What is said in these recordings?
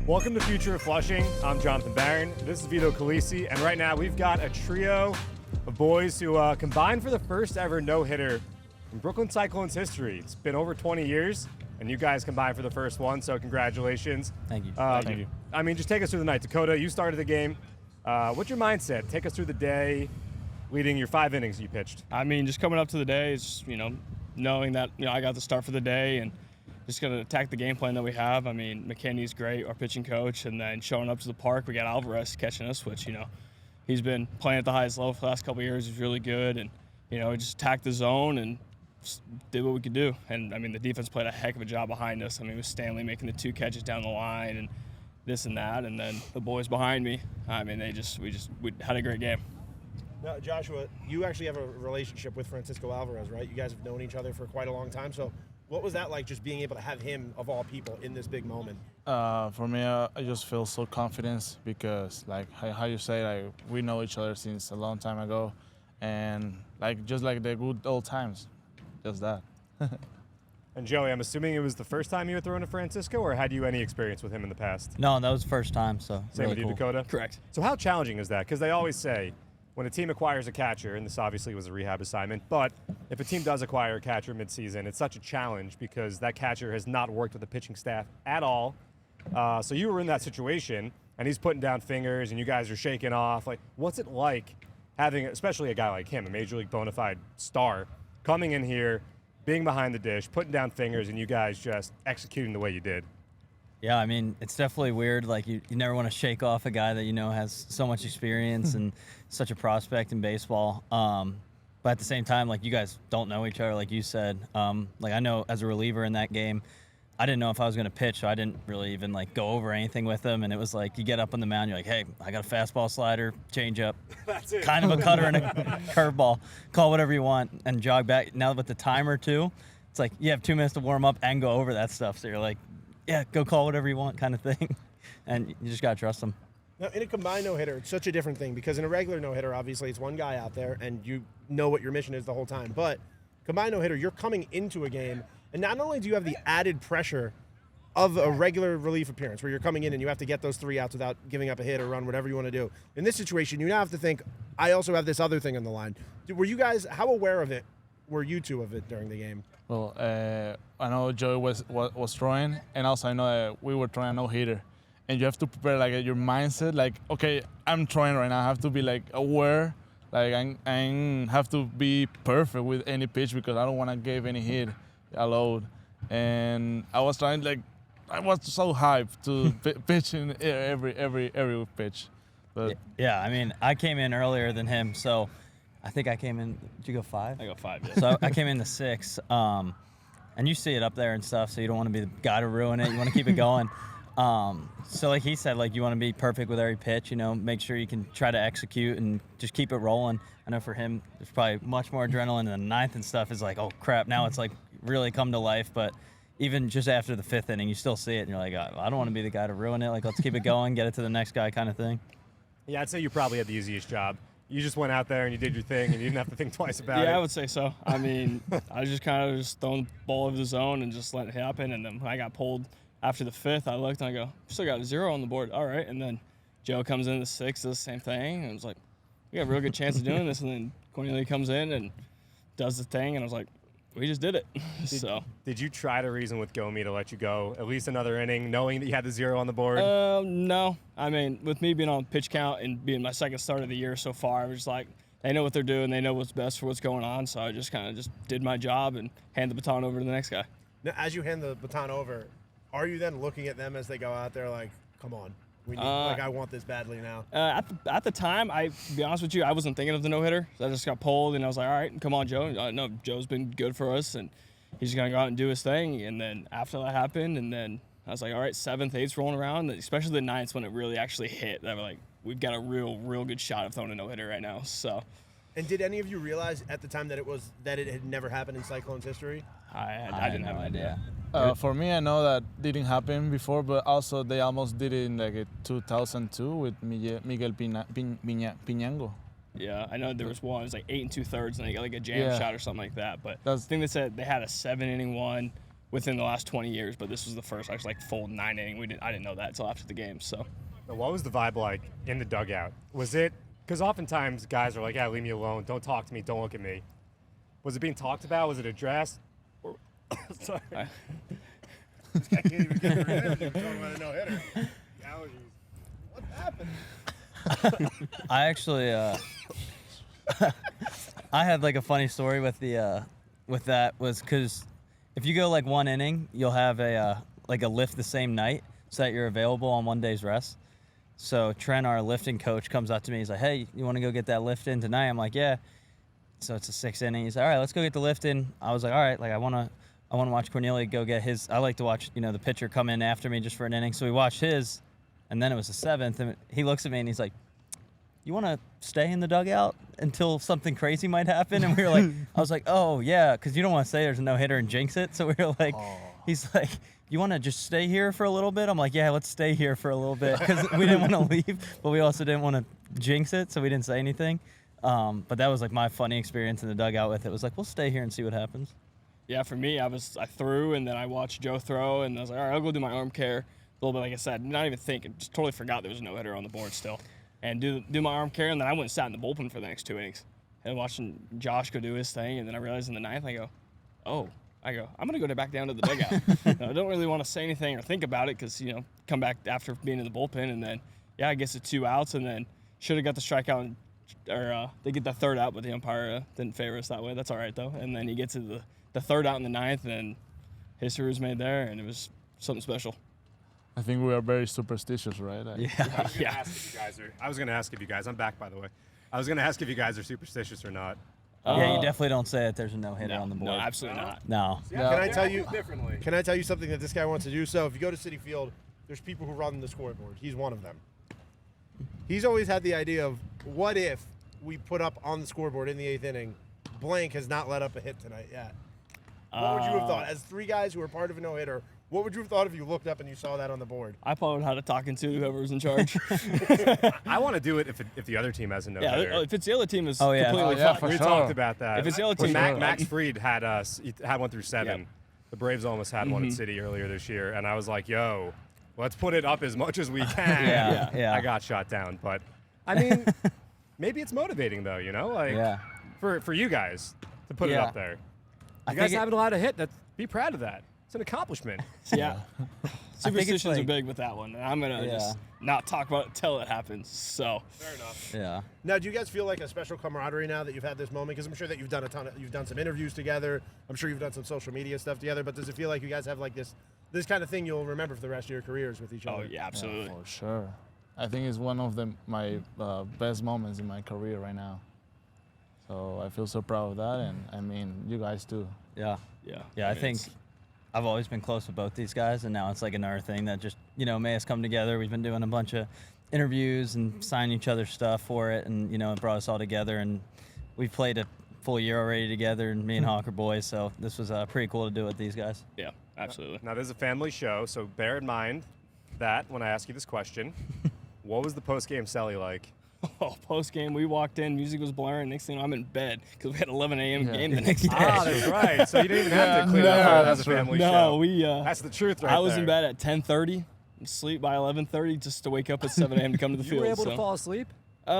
Welcome to Future of Flushing. I'm Jonathan Barron. This is Vito Calisi, and right now we've got a trio of boys who combined for the first ever no-hitter in Brooklyn Cyclones history. It's been over 20 years, and you guys combined for the first one, so congratulations. Thank you. Thank you. I mean, just take us through the night. Dakota, you started the game. What's your mindset? Take us through the day, leading your 5 innings you pitched. I mean, just coming up to the day is, knowing that, I got the start for the day and just going to attack the game plan that we have. I mean, McKinney's great, our pitching coach, and then showing up to the park, we got Alvarez catching us, which, he's been playing at the highest level for the last couple of years. He's really good, and, we just attacked the zone and just did what we could do. And, I mean, the defense played a heck of a job behind us. I mean, with Stanley making the 2 catches down the line and this and that, and then the boys behind me, I mean, we had a great game. Now, Joshua, you actually have a relationship with Francisco Alvarez, right? You guys have known each other for quite a long time, so what was that like, just being able to have him, of all people, in this big moment? For me, I just feel so confident because, like how you say, like we know each other since a long time ago, and just like the good old times, just that. And Joey, I'm assuming it was the first time you were throwing to Francisco, or had you any experience with him in the past? No, that was the first time, so Same really with you, cool. Dakota? Correct. So how challenging is that? Because they always say, when a team acquires a catcher, and this obviously was a rehab assignment, but if a team does acquire a catcher midseason, it's such a challenge because that catcher has not worked with the pitching staff at all. So you were in that situation, and he's putting down fingers, and you guys are shaking off. Like, what's it like having, especially a guy like him, a major league bona fide star, coming in here, being behind the dish, putting down fingers, and you guys just executing the way you did? Yeah, I mean, it's definitely weird. Like, you never want to shake off a guy that has so much experience and such a prospect in baseball. But at the same time, like, you guys don't know each other, like you said. Like, I know as a reliever in that game, I didn't know if I was going to pitch, so I didn't really even, go over anything with him. And it was like, you get up on the mound, you're like, hey, I got a fastball, slider, changeup, That's it. kind of a cutter and a curveball. Call whatever you want and jog back. Now with the timer, too, it's like you have 2 minutes to warm up and go over that stuff. So you're like, yeah, go call whatever you want kind of thing. And you just got to trust them. Now, in a combined no-hitter, it's such a different thing because in a regular no-hitter, obviously, it's one guy out there and you know what your mission is the whole time. But combined no-hitter, you're coming into a game, and not only do you have the added pressure of a regular relief appearance where you're coming in and you have to get those 3 outs without giving up a hit or run, whatever you want to do. In this situation, you now have to think, I also have this other thing on the line. Were you guys, how aware of it were you two of it during the game? Well, I know Joey was throwing, and also I know that we were throwing a no-hitter. And you have to prepare your mindset, okay, I'm throwing right now. I have to be aware, I have to be perfect with any pitch because I don't want to give any hit a load. And I was trying, I was so hyped to pitch in every pitch. But Yeah, I mean, I came in earlier than him, so I think I came in. Did you go 5? I go 5, yeah. So I came in the 6. And you see it up there and stuff, so you don't want to be the guy to ruin it. You want to keep it going. So like he said, you want to be perfect with every pitch, make sure you can try to execute and just keep it rolling. I know for him, there's probably much more adrenaline in the 9th and stuff is oh crap, now it's really come to life. But even just after the 5th inning, you still see it and you're like, I don't want to be the guy to ruin it. Let's keep it going, get it to the next guy kind of thing. Yeah, I'd say you probably had the easiest job. You just went out there and you did your thing and you didn't have to think twice about it. Yeah, I would say so. I mean, I just kind of just thrown the ball over the zone and just let it happen. And then when I got pulled after the 5th, I looked and I go, still got a 0 on the board. All right. And then Joe comes in the 6th, does the same thing. And I was like, we got a real good chance of doing this. And then Cornielly comes in and does the thing. And I was like, we just did it. Did you try to reason with Gomi to let you go at least another inning, knowing that you had the 0 on the board? No. I mean, with me being on pitch count and being my second start of the year so far, I was just they know what they're doing. They know what's best for what's going on. So I just kind of did my job and hand the baton over to the next guy. Now, as you hand the baton over, are you then looking at them as they go out there come on, we need, I want this badly now? At the time, to be honest with you, I wasn't thinking of the no-hitter. So I just got pulled, and I was like, all right, come on, Joe. No, Joe's been good for us, and he's just going to go out and do his thing. And then after that happened, and then I was like, all right, 7th, 8th rolling around, especially the 9th when it really actually hit. That we're we've got a real good shot of throwing a no-hitter right now. So. And did any of you realize at the time that it had never happened in Cyclones history? I didn't have an idea. For me, I know that didn't happen before, but also they almost did it in 2002 with Miguel Piñango. Yeah, I know there was one. It was 8 2/3, and they got a jam shot or something like that. But the thing that said they had a 7-inning one within the last 20 years, but this was the first actually like full 9 inning. I didn't know that until after the game. So, What was the vibe like in the dugout? Was it because oftentimes guys are like, "Yeah, leave me alone. Don't talk to me. Don't look at me." Was it being talked about? Was it addressed? Or, sorry. This guy can't even get through interview talking about a no-hitter. Allergies. What happened? I actually, I had like a funny story with that was because if you go like 1 inning, you'll have a lift the same night so that you're available on 1 day's rest. So Trent, our lifting coach, comes up to me. He's like, "Hey, you want to go get that lift in tonight?" I'm like, "Yeah." So it's a 6th inning. He's like, "All right, let's go get the lift in." I was like, "All right, like I want to watch Cornielly go get his. I like to watch, the pitcher come in after me just for an inning." So we watched his, and then it was the 7th, and he looks at me and he's like, "You want to stay in the dugout until something crazy might happen?" And we were like, I was like, "Oh yeah," because you don't want to say there's a no-hitter and jinx it. So we were like, he's like, "You want to just stay here for a little bit?" I'm like, "Yeah, let's stay here for a little bit," because we didn't want to leave, but we also didn't want to jinx it, so we didn't say anything. But that was like my funny experience in the dugout with it. It was like, we'll stay here and see what happens. Yeah, for me, I threw, and then I watched Joe throw, and I was like, all right, I'll go do my arm care a little bit. Like I said, not even thinking, just totally forgot there was a no-hitter on the board still. And do my arm care, and then I went and sat in the bullpen for the next 2 innings. And watching Josh go do his thing, and then I realized in the 9th, I'm going to go back down to the dugout. I don't really want to say anything or think about it because, come back after being in the bullpen, and then, I guess it's 2 outs, and then should have got the strikeout, or they get the 3rd out, but the umpire didn't favor us that way. That's all right, though. And then he gets to the 3rd out in the 9th, and history was made there, and it was something special. I think we are very superstitious, right? I was going to ask if you guys. I'm back, by the way. I was going to ask if you guys are superstitious or not. Yeah, you definitely don't say it. There's a no-hitter on the board. No, absolutely not. No. Yeah, Can I tell you something that this guy wants to do? So if you go to Citi Field, there's people who run the scoreboard. He's one of them. He's always had the idea of, what if we put up on the scoreboard in the 8th inning, blank has not let up a hit tonight yet? What would you have thought? As 3 guys who are part of a no-hitter, what would you have thought if you looked up and you saw that on the board? I probably would have had to talking to whoever was in charge. I want to do it if the other team has a no-hitter. Yeah, if it's the other team, is Oh, yeah. completely Oh, yeah, fine. for We sure. talked about that. If it's the other When team, Max Fried had he had 1 through 7. Yep. The Braves almost had one in City earlier this year, and I was like, "Yo, let's put it up as much as we can." Yeah. I got shot down, but I mean, maybe it's motivating though, Yeah. for you guys to put it Yeah. up there. I You guys think haven't allowed a hit. Be proud of that. It's an accomplishment. Yeah. Superstitions are like- big with that one, and I'm going to Yeah. just not talk about it till it happens. So, Fair enough. Yeah. Now, do you guys feel like a special camaraderie now that you've had this moment? Because I'm sure that you've done some interviews together. I'm sure you've done some social media stuff together. But does it feel like you guys have like this kind of thing you'll remember for the rest of your careers with each other? oh, yeah, absolutely. For sure. I think it's one of my best moments in my career right now. So I feel so proud of that, and I mean, you guys too. Yeah. Yeah. Yeah, I mean, think it's- I've always been close with both these guys, and now it's like another thing that just, made us come together. We've been doing a bunch of interviews and signing each other's stuff for it, and, it brought us all together, and we've played a full year already together, and me and Hawk are boys, so this was pretty cool to do with these guys. Yeah, absolutely. Now, this is a family show, so bear in mind that when I ask you this question, what was the post-game celly like? Oh, post game, we walked in, music was blaring. Next thing you know, I'm in bed because we had 11 a.m. Yeah. game the next day. Ah, that's right. So you didn't even have to clean No, up as that's a family no, show. we. That's the truth, right I was there. in bed at 10:30, sleep by 11:30, just to wake up at 7 a.m. to come to the You field. were able so. to fall asleep? Like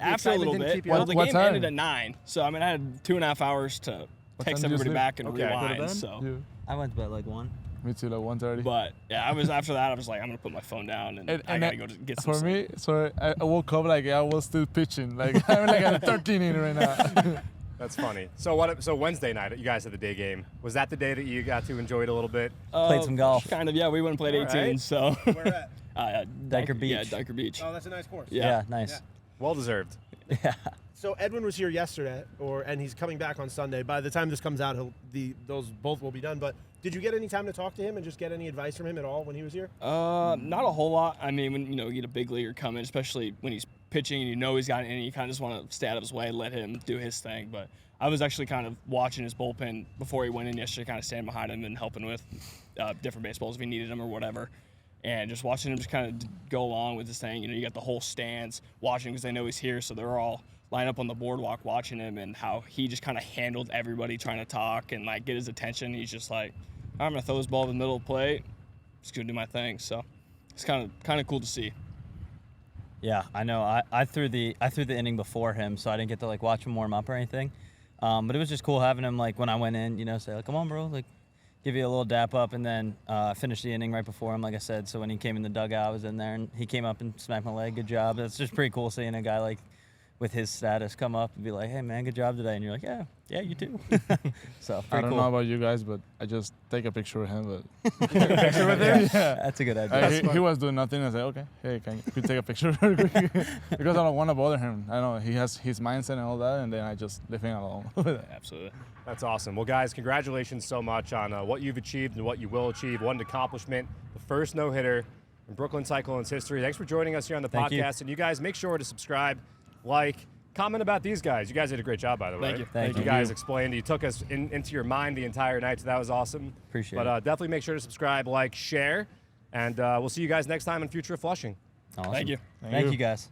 the after a excitement little didn't bit. keep you Well, up? the What game time? ended at 9, so I had 2.5 hours to time text did you everybody sleep? back and Okay. Go to rewind. bed? So, Yeah. I went to bed like 1. Me too, like 1:30. but yeah, I was after that. I was like, I'm gonna put my phone down and I gotta go to get some For sleep. me, so I woke up like I was still pitching. Like I'm like at 13 inning right now. That's funny. So Wednesday night, you guys had the day game. Was that the day that you got to enjoy it a little bit? Played some golf. Kind of, yeah. We went and played 18, right. so. Where at? Diker Beach. Yeah, Diker Beach. Oh, that's a nice course. Yeah, nice. Yeah. Well deserved. Yeah. So Edwin was here yesterday, and he's coming back on Sunday. By the time this comes out, those both will be done. But did you get any time to talk to him and just get any advice from him at all when he was here? Not a whole lot. I mean, when you get a big leaguer coming, especially when he's pitching and he's got it in, you kind of just want to stay out of his way, let him do his thing. But I was actually kind of watching his bullpen before he went in yesterday, kind of standing behind him and helping with different baseballs if he needed them or whatever. And just watching him just kind of go along with his thing. You got the whole stands watching because they know he's here, so they're all lined up on the boardwalk watching him, and how he just kind of handled everybody trying to talk and like get his attention. He's just like, I'm gonna throw this ball to the middle of the plate. Just gonna do my thing. So it's kind of cool to see. Yeah, I know. I threw the inning before him, so I didn't get to like watch him warm up or anything. But it was just cool having him like when I went in, say like, "Come on, bro," like give you a little dap up, and then finish the inning right before him, like I said. So when he came in the dugout, I was in there, and he came up and smacked my leg. Good job. That's just pretty cool seeing a guy like with his status come up and be like, "Hey man, good job today," and you're like, "Yeah, you too." So pretty I don't cool. know about you guys, but I just take a picture with him. But Picture with him? yeah. That's a good idea. He was doing nothing. I said, okay, hey, can you take a picture real quick? Because I don't want to bother him. I know he has his mindset and all that, and then I just leave him alone. Absolutely. That's awesome. Well, guys, congratulations so much on what you've achieved and what you will achieve. What an accomplishment. The first no-hitter in Brooklyn Cyclones history. Thanks for joining us here on the Thank you. podcast. And you guys, make sure to subscribe, like, comment about these guys. You guys did a great job, by the way. Thank you. Thank You you. guys explained. You took us into your mind the entire night, so that was awesome. Appreciate But it. definitely make sure to subscribe, like, share, and we'll see you guys next time on Future of Flushing. Awesome. Thank you. Thank you guys.